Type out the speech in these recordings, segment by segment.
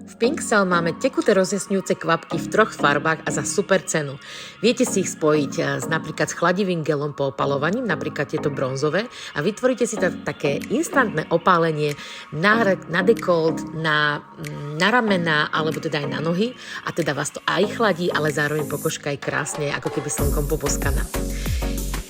V Pinxel máme tekuté rozjasňujúce kvapky v 3 farbách a za super cenu. Viete si ich spojiť napríklad s chladivým gelom po opalovaní, napríklad tieto bronzové, a vytvoríte si také instantné opálenie na dekolt, na ramená, alebo teda aj na nohy, a teda vás to aj chladí, ale zároveň pokožka aj krásne, ako keby slnkom poboskaná.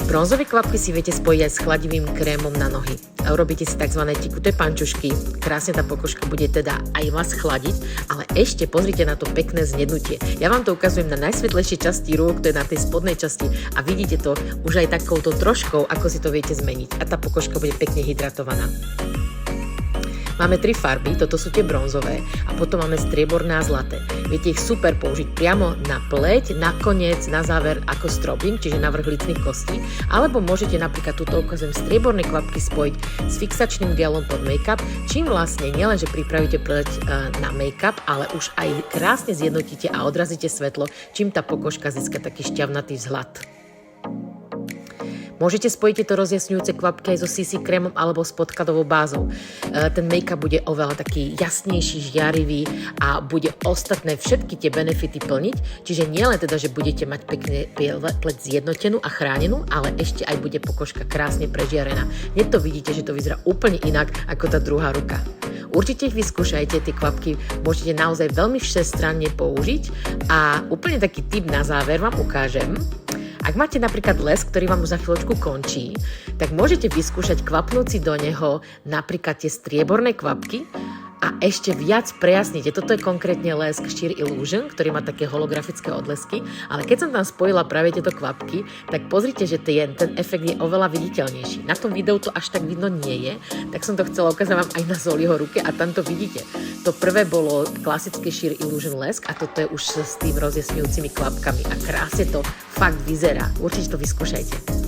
Bronzové kvapky si viete spojiť aj s chladivým krémom na nohy. Urobíte si tzv. Tekuté pančušky, krásne tá pokožka bude teda aj vás chladiť, ale ešte pozrite na to pekné znednutie. Ja vám to ukazujem na najsvetlejšej časti rúk, to je na tej spodnej časti, a vidíte to už aj takouto troškou, ako si to viete zmeniť, a tá pokožka bude pekne hydratovaná. Máme 3 farby, toto sú tie bronzové, a potom máme strieborné a zlaté. Viete ich super použiť priamo na pleť, nakoniec, na záver ako strobing, čiže na vrch lícnych kostí, alebo môžete napríklad túto ukazujem strieborné kvapky spojiť s fixačným gelom pod make-up, čím vlastne nielenže pripravíte pleť na make-up, ale už aj krásne zjednotíte a odrazíte svetlo, čím tá pokožka získa taký šťavnatý vzhľad. Môžete spojiť tieto rozjasňujúce kvapky aj so CC krémom alebo s podkladovou bázou. Ten make-up bude oveľa taký jasnejší, žiarivý a bude ostatné všetky tie benefity plniť. Čiže nielen teda, že budete mať pekne pleť zjednotenú a chránenú, ale ešte aj bude pokožka krásne prežiarená. Hneď to vidíte, že to vyzerá úplne inak ako tá druhá ruka. Určite ich vyskúšajte, tie kvapky môžete naozaj veľmi všestranne použiť, a úplne taký tip na záver vám ukážem. Ak máte napríklad les, ktorý vám už za chvíľočku končí, tak môžete vyskúšať kvapnúť si do neho napríklad tie strieborné kvapky a ešte viac prejasnite. Toto je konkrétne lesk Sheer Illusion, ktorý má také holografické odlesky, ale keď som tam spojila práve tieto kvapky, tak pozrite, že ten efekt je oveľa viditeľnejší. Na tom videu to až tak vidno nie je, tak som to chcela ukázať vám aj na Zoliho ruke, a tam to vidíte. To prvé bolo klasické Sheer Illusion lesk, a toto je už s tým rozjasňujúcimi kvapkami, a krásne to fakt vyzerá. Určite to vyskúšajte.